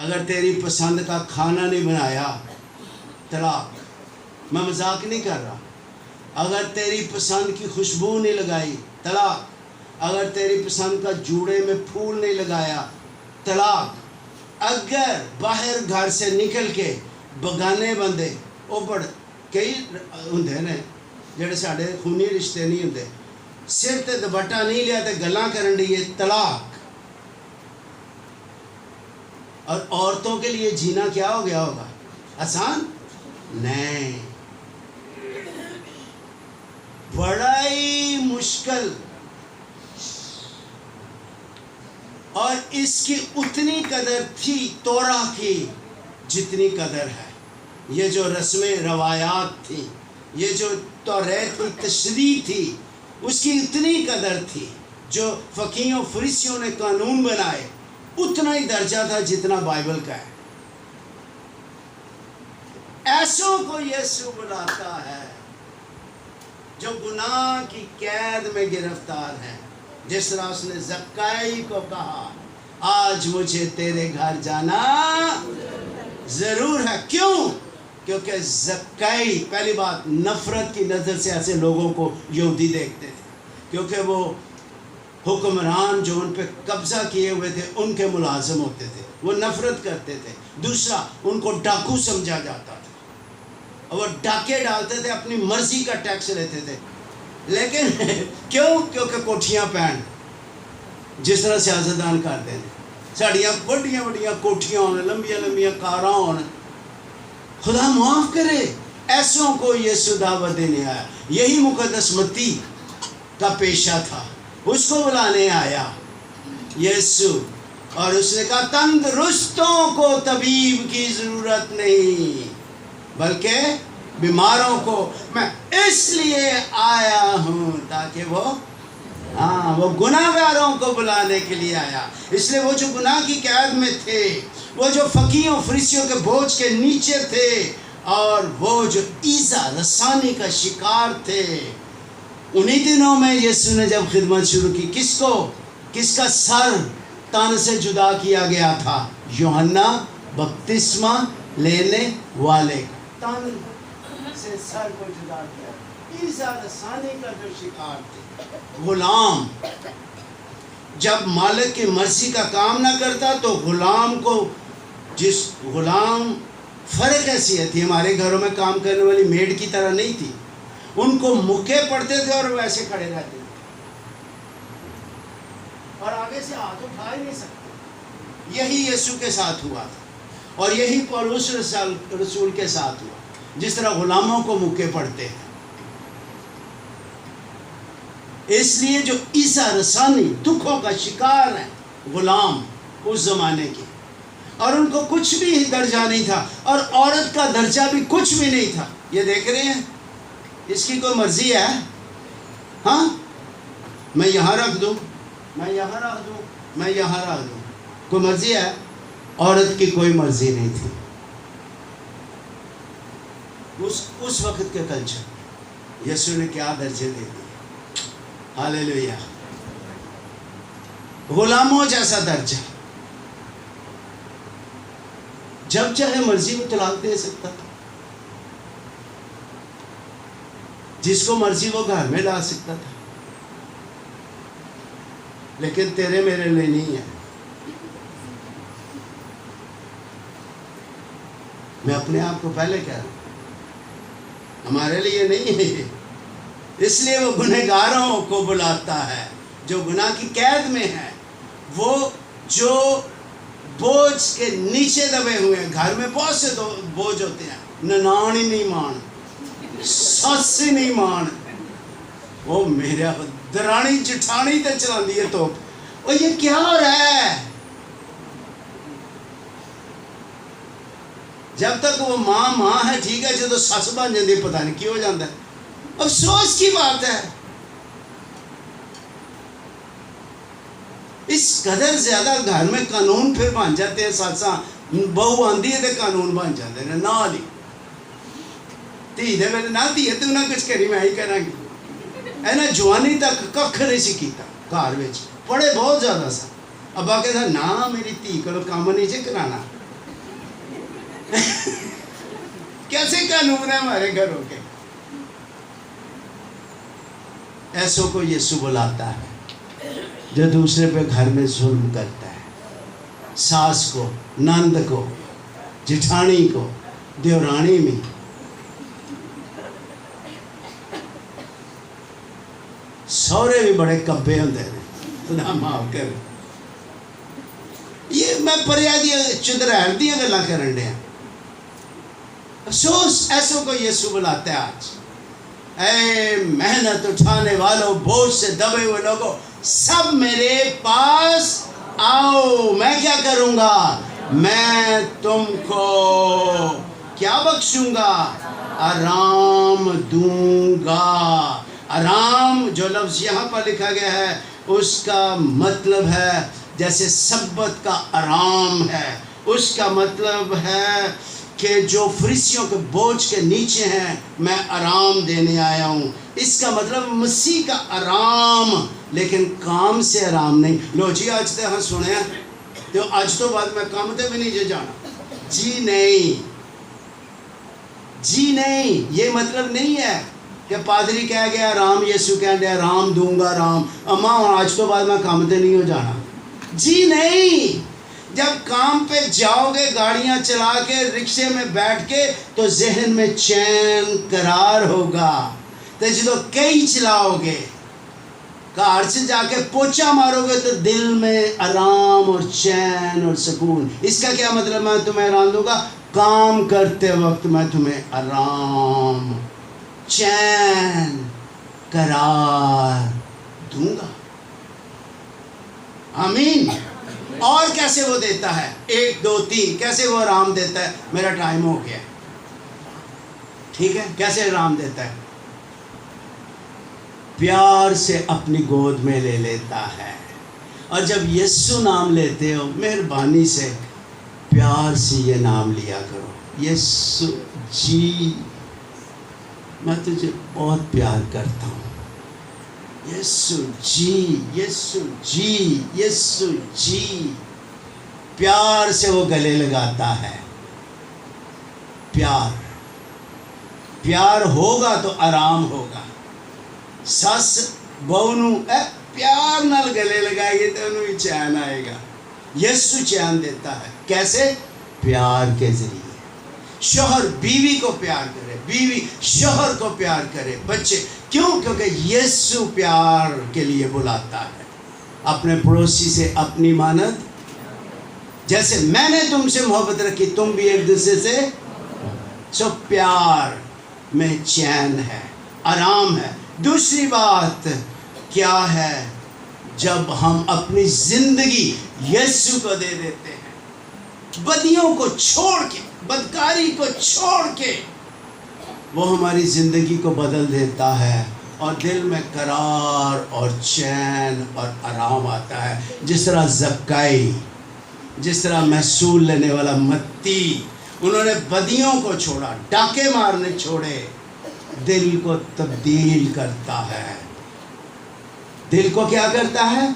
اگر تیری پسند کا کھانا نہیں بنایا طلاق. میں مذاق نہیں کر رہا. اگر تیری پسند کی خوشبو نہیں لگائی طلاق. اگر تیری پسند کا جوڑے میں پھول نہیں لگایا طلاق. اگر باہر گھر سے نکل کے بگانے بندے اوپر کئی ہوندے نے جڑے ساڈے خونی رشتے نہیں ہوندے, سر تے دوپٹہ نہیں لیا تے گلاں کرن دی طلاق. اور عورتوں کے لیے جینا کیا ہو گیا ہوگا؟ آسان نہیں, بڑا ہی مشکل. اور اس کی اتنی قدر تھی تورا کی جتنی قدر ہے. یہ جو رسمیں روایات تھی, یہ جو توریت کی تشریح تھی, اس کی اتنی قدر تھی. جو فقیہوں فریسیوں نے قانون بنائے اتنا ہی درجہ تھا جتنا بائبل کا ہے. ایسوں کو یسوع بلاتا ہے جو گناہ کی قید میں گرفتار ہے. جس طرح اس نے زکائی کو کہا آج مجھے تیرے گھر جانا ضرور ہے. کیوں؟ کیونکہ زکائی پہلی بات نفرت کی نظر سے ایسے لوگوں کو یہودی دیکھتے تھے, کیونکہ وہ حکمران جو ان پہ قبضہ کیے ہوئے تھے ان کے ملازم ہوتے تھے, وہ نفرت کرتے تھے. دوسرا, ان کو ڈاکو سمجھا جاتا تھا اور وہ ڈاکے ڈالتے تھے, اپنی مرضی کا ٹیکس لیتے تھے. لیکن کیوں؟ کیونکہ کوٹھیاں پہن جس طرح سیاستدان کرتے ہیں, ساڑیاں بڑیاں بڑیاں کوٹھیاں ہونے, لمبیاں لمبیاں کاراں ہونے. خدا معاف کرے, ایسوں کو یسوع دعوت دینے آیا. یہی مقدس متی کا پیشہ تھا, اس کو بلانے آیا یسوع, اور اس نے کہا تندرستوں کو طبیب کی ضرورت نہیں بلکہ بیماروں کو میں اس لیے آیا ہوں تاکہ وہ گناہگاروں کو بلانے کے لیے آیا. اس لیے وہ جو گناہ کی قید میں تھے, وہ جو فقیہوں فریسیوں کے بوجھ کے نیچے تھے, اور وہ جو ایذا رسانی کا شکار تھے, انہی دنوں میں یسوع نے جب خدمت شروع کی, کس کا سر تن سے جدا کیا گیا تھا؟ یوحنا بپتسمہ لینے والے کا تن سے سر کو جدا کیا. ایذا رسانی کا جو شکار تھے, غلام جب مالک کی مرضی کا کام نہ کرتا تو غلام کو, جس غلام فرق حیثیت تھی, ہمارے گھروں میں کام کرنے والی میڈ کی طرح نہیں تھی, ان کو مکے پڑتے تھے اور ویسے کھڑے رہتے تھے اور آگے سے ہاتھ اٹھا ہی نہیں سکتے. یہی یسوع کے ساتھ ہوا تھا اور یہی پولس رسول کے ساتھ ہوا, جس طرح غلاموں کو مکے پڑتے ہیں. اس لیے جو عیسیٰ رسانی دکھوں کا شکار ہیں غلام اس زمانے کے, اور ان کو کچھ بھی درجہ نہیں تھا, اور عورت کا درجہ بھی کچھ بھی نہیں تھا. یہ دیکھ رہے ہیں, اس کی کوئی مرضی ہے؟ ہاں, میں یہاں رکھ دوں, میں یہاں رکھ دوں, میں یہاں رکھ دوں, کوئی مرضی ہے؟ عورت کی کوئی مرضی نہیں تھی. اس وقت کے کلچر یسوع نے کیا درجے دے دیے. ہاللیلویہ. غلاموں جیسا درجہ, جب چاہے مرضی وہ طلاق دے سکتا تھا, جس کو مرضی وہ گھر میں لا سکتا تھا. لیکن تیرے میرے لیے نہیں ہے. میں اپنے آپ کو پہلے کہہ رہا ہوں, ہمارے لیے نہیں ہے. اس لیے وہ گنہگاروں کو بلاتا ہے جو گناہ کی قید میں ہے, وہ جو بوجھ کے نیچے دبے ہوئے ہیں. گھر میں بہت سے بوجھ ہوتے ہیں, ننان ہی نہیں مان, سس ہی نہیں مان, وہ میرے درانی جٹھانی تے چلا دیے تو وہ یہ کیا ہو رہا ہے. جب تک وہ ماں ہے ٹھیک ہے, جب سس بن جاتی پتہ نہیں کی ہو جاتا ہے. افسوس کی بات ہے, اس قدر زیادہ گھر میں قانون پھر بن جاتے ہیں. ساساں بہو آندی ہے تو قانون بن جاتے ہیں نال ہی. دھی دے میں نہ دھی ہے تو نہ کچھ کری, میں ہی کرا گی. اینا جوانی تک ککھ نہیں سی کیتا گھر وچ, پڑھے بہت زیادہ سا. ابا کہتا نا میری دھی کو کام نہیں جے کرانا, کیسے قانون ہے ہمارے گھروں کے؟ ایسوں کو یسوع بلاتا ہے جو دوسرے پہ گھر میں ظلم کرتا ہے، ساس کو، نند کو، جٹھانی کو، دیورانی میں۔ سورے بھی بڑے کبے ہوتے ہیں، خدا معاف کرے۔ یہ میں پریا دیا چدرہر دیا گلا کرن دیا۔ افسوس ایسوں کو یسوع بلاتا ہے آج۔ اے محنت اٹھانے والوں، بوجھ سے دبے ہوئے لوگوں، سب میرے پاس آؤ، میں کیا کروں گا؟ میں تم کو کیا بخشوں گا؟ آرام دوں گا۔ آرام جو لفظ یہاں پر لکھا گیا ہے اس کا مطلب ہے جیسے سبت کا آرام ہے، اس کا مطلب ہے کہ جو فریسیوں کے بوجھ کے نیچے ہیں میں آرام دینے آیا ہوں۔ اس کا مطلب مسیح کا آرام، لیکن کام سے آرام نہیں۔ لو جی آج تو ہاں سنے تو آج تو بعد میں کام تے بھی نہیں جانا، جی نہیں، جی نہیں، یہ مطلب نہیں ہے کہ پادری کہہ گیا آرام، یسوع کہہ گیا آرام دوں گا آرام، اماں آج تو بعد میں کام تے نہیں ہو جانا، جی نہیں۔ جب کام پہ جاؤ گے گاڑیاں چلا کے، رکشے میں بیٹھ کے، تو ذہن میں چین قرار ہوگا۔ تو جدو کئی چلاؤ گے، کار سے جا کے پوچھا مارو گے، تو دل میں آرام اور چین اور سکون۔ اس کا کیا مطلب؟ میں تمہیں آرام دوں گا، کام کرتے وقت میں تمہیں آرام، چین، قرار دوں گا۔ آمین۔ اور کیسے وہ دیتا ہے؟ 1 2 3 کیسے وہ آرام دیتا ہے؟ میرا ٹائم ہو گیا، ٹھیک ہے؟ کیسے آرام دیتا ہے؟ پیار سے اپنی گود میں لے لیتا ہے۔ اور جب یسوع نام لیتے ہو، مہربانی سے پیار سے یہ نام لیا کرو، یسوع جی میں تجھے بہت پیار کرتا ہوں، یسوع جی، یسوع جی، یسوع جی۔ پیار سے وہ گلے لگاتا ہے۔ پیار، پیار ہوگا تو آرام ہوگا۔ سس بہو نو پیار نال گلے لگائے گی تو انہوں چین آئے گا۔ یسوع چین دیتا ہے، کیسے؟ پیار کے ذریعے۔ شوہر بیوی کو پیار کرے، بیوی شوہر کو پیار کرے، بچے کیوں؟ کیونکہ یسوع پیار کے لیے بلاتا ہے۔ اپنے پڑوسی سے اپنی مانند، جیسے میں نے تم سے محبت رکھی تم بھی ایک دوسرے سے، سو پیار میں چین ہے، آرام ہے۔ دوسری بات کیا ہے؟ جب ہم اپنی زندگی یسوع کو دے دیتے ہیں، بدیوں کو چھوڑ کے، بدکاری کو چھوڑ کے، وہ ہماری زندگی کو بدل دیتا ہے اور دل میں قرار اور چین اور آرام آتا ہے۔ جس طرح زکائی، جس طرح محصول لینے والا متی، انہوں نے بدیوں کو چھوڑا، ڈاکے مارنے چھوڑے، دل کو تبدیل کرتا ہے۔ دل کو کیا کرتا ہے؟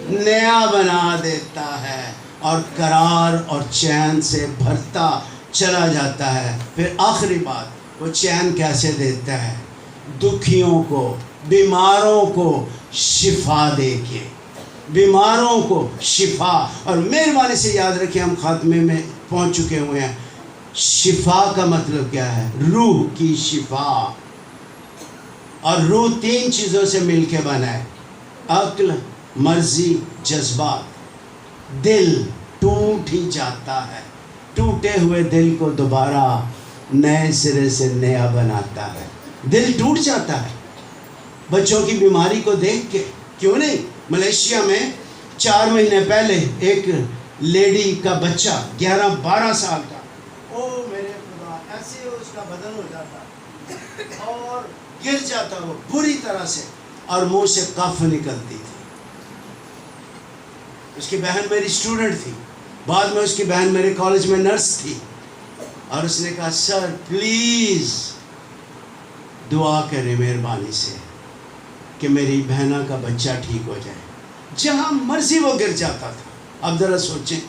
نیا بنا دیتا ہے اور قرار اور چین سے بھرتا چلا جاتا ہے۔ پھر آخری بات، وہ چین کیسے دیتا ہے؟ دکھیوں کو، بیماروں کو شفا دے کے، بیماروں کو شفا۔ اور مہربانی سے یاد رکھیں، ہم خاتمے میں پہنچ چکے ہوئے ہیں۔ شفا کا مطلب کیا ہے؟ روح کی شفا۔ اور روح 3 چیزوں سے مل کے بنا ہے: عقل، مرضی، جذبات۔ دل ٹوٹ ہی جاتا ہے، ٹوٹے ہوئے دل کو دوبارہ نئے سرے سے نیا بناتا ہے۔ دل ٹوٹ جاتا ہے بچوں کی بیماری کو دیکھ کے، کیوں نہیں؟ ملیشیا میں 4 مہینے پہلے ایک لیڈی کا بچہ 11-12 سال کا، او میرے خدا، ایسے اس کا بدن ہو جاتا اور گر جاتا وہ بری طرح سے، اور منہ سے کف نکلتی تھی۔ اس کی بہن میری اسٹوڈنٹ تھی، بعد میں اس کی بہن میرے کالج میں نرس تھی، اور اس نے کہا سر پلیز دعا کریں مہربانی سے کہ میری بہنا کا بچہ ٹھیک ہو جائے۔ جہاں مرضی وہ گر جاتا تھا۔ اب ذرا سوچیں،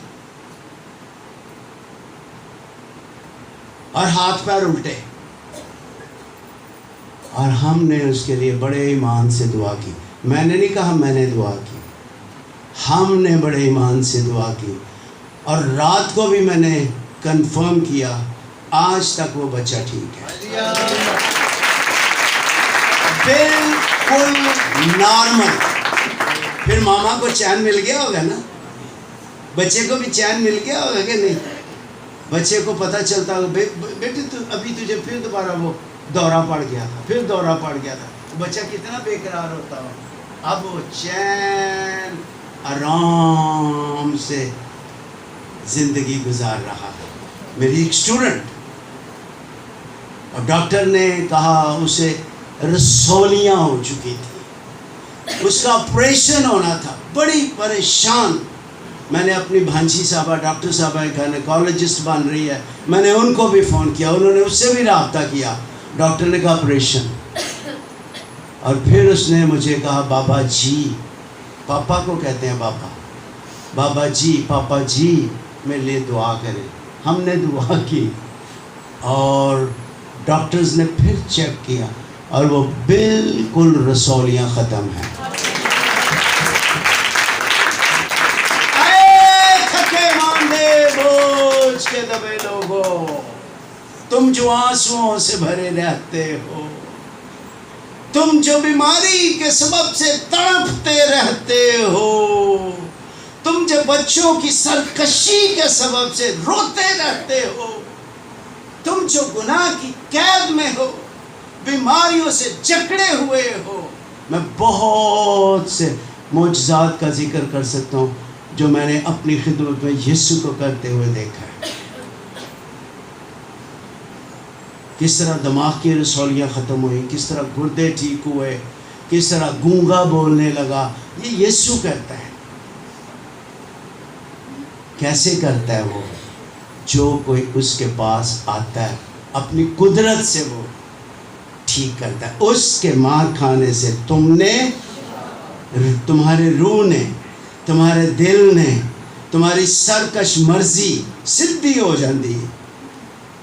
اور ہاتھ پیر الٹے. اور ہم نے اس کے لیے بڑے ایمان سے دعا کی. میں نے نہیں کہا میں نے دعا کی, ہم نے بڑے ایمان سے دعا کی. اور رات کو بھی میں نے کنفرم کیا, آج تک وہ بچہ ٹھیک ہے, بالکل نارمل. پھر ماما کو چین مل گیا ہوگا نا, بچے کو بھی چین مل گیا ہوگا کہ نہیں. بچے کو پتہ چلتا ہوگا بیٹے تو ابھی تجھے پھر دوبارہ وہ دورہ پڑ گیا تھا, پھر دورہ پڑ گیا تھا. بچہ کتنا بے قرار ہوتا ہو. اب وہ چین آرام سے زندگی گزار رہا ہے. میری ایک اسٹوڈنٹ, اور ڈاکٹر نے کہا اسے رسولیاں ہو چکی تھی, اس کا آپریشن ہونا تھا, بڑی پریشان. میں نے اپنی بھانجی صاحبہ, ڈاکٹر صاحبہ گائنیکالوجسٹ بن رہی ہے, میں نے ان کو بھی فون کیا, انہوں نے اس سے بھی رابطہ کیا. ڈاکٹر نے کہا آپریشن. اور پھر اس نے مجھے کہا بابا جی, پاپا کو کہتے ہیں بابا, بابا جی, پاپا جی میرے لیے دعا کریں. ہم نے دعا کی اور ڈاکٹرز نے پھر چیک کیا اور وہ بالکل رسولیاں ختم ہیں. اے تھکے ماندے بوجھ کے دبے لوگوں, تم جو آنسوؤں سے بھرے رہتے ہو, تم جو بیماری کے سبب سے تڑپتے رہتے ہو, تم جو بچوں کی سرکشی کے سبب سے روتے رہتے ہو, تم جو گناہ کی قید میں ہو, بیماریوں سے جکڑے ہوئے ہو, میں بہت سے معجزات کا ذکر کر سکتا ہوں جو میں نے اپنی خدمت میں یسوع کو کرتے ہوئے دیکھا ہے. کس طرح دماغ کی رسولیاں ختم ہوئی, کس طرح گردے ٹھیک ہوئے, کس طرح گونگا بولنے لگا. یہ یسوع کرتا ہے. کیسے کرتا ہے وہ؟ جو کوئی اس کے پاس آتا ہے اپنی قدرت سے وہ ٹھیک کرتا ہے. اس کے مار کھانے سے تم نے, تمہارے روح نے, تمہارے دل نے, تمہاری سرکش مرضی سدھی ہو جاتی ہے.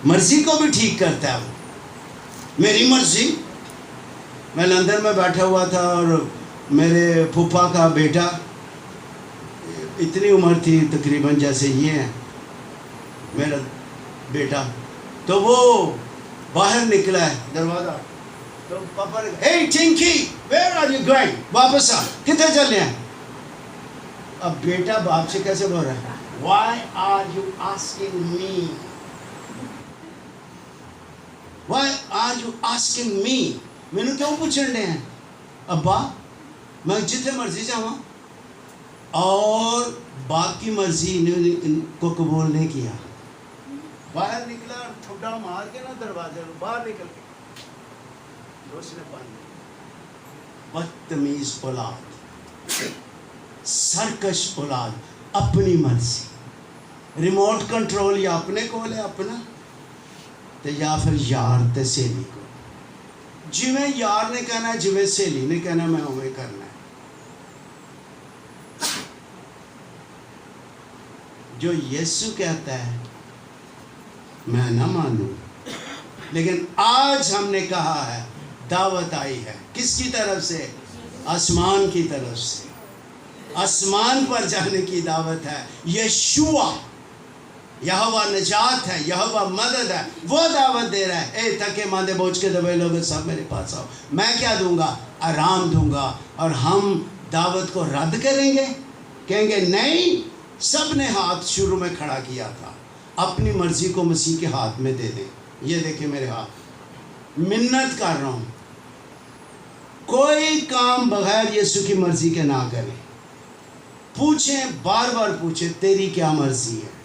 مرضی کو بھی ٹھیک کرتا ہے وہ. میری مرضی, میں لندن میں بیٹھا ہوا تھا اور میرے پھوپھا کا بیٹا, اتنی عمر تھی تقریباً جیسے یہ ہے میرا بیٹا, تو وہ باہر نکلا ہے دروازہ, تو پاپا نے کہا, hey Tinky, where are you going? واپس آ, کتنے چل رہے ہیں؟ اب بیٹا باپ سے کیسے بول رہا ہے, why are you asking me? Why are you asking me? مینوں کیوں پوچھن دے ہیں ابا, میں جتنے مرضی جاؤں اور باپ کی مرضی کو قبول نہیں کیا. باہر نکلا, ٹھڈا مار کے نا دروازے میں باہر نکل کے اس نے بند. بدتمیز اولاد, سرکش اولاد, اپنی مرضی, ریموٹ کنٹرول یا اپنے کول ہے اپنا, تے یا پھر یار تے سہیلی کو. جویں یار نے کہنا ہے, جویں سہیلی نے کہنا میں اویں کرنا ہے. جو یسوع کہتا ہے میں نہ مانوں, لیکن آج ہم نے کہا ہے, دعوت آئی ہے کس کی طرف سے؟ آسمان کی طرف سے. آسمان پر جانے کی دعوت ہے. یشوع یہوہ نجات ہے, یہوہ مدد ہے, وہ دعوت دے رہا ہے. اے تھکے ماندے بوجھ کے دبے لوگ سب میرے پاس آؤ. میں کیا دوں گا؟ آرام دوں گا. اور ہم دعوت کو رد کریں گے, کہیں گے نہیں, سب نے ہاتھ شروع میں کھڑا کیا تھا, اپنی مرضی کو مسیح کے ہاتھ میں دے دیں. یہ دیکھیں میرے ہاتھ, منت کر رہا ہوں, کوئی کام بغیر یسوع کی مرضی کے نہ کریں. پوچھیں, بار بار پوچھیں تیری کیا مرضی ہے.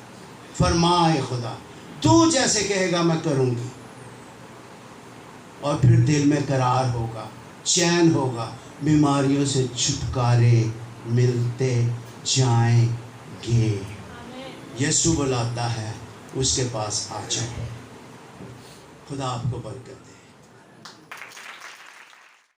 فرمائے خدا تو جیسے کہے گا میں کروں گی. اور پھر دل میں قرار ہوگا, چین ہوگا, بیماریوں سے چھٹکارے ملتے جائیں گے. یسوع بلاتا ہے, اس کے پاس آ جاؤ. خدا آپ کو برکت دے.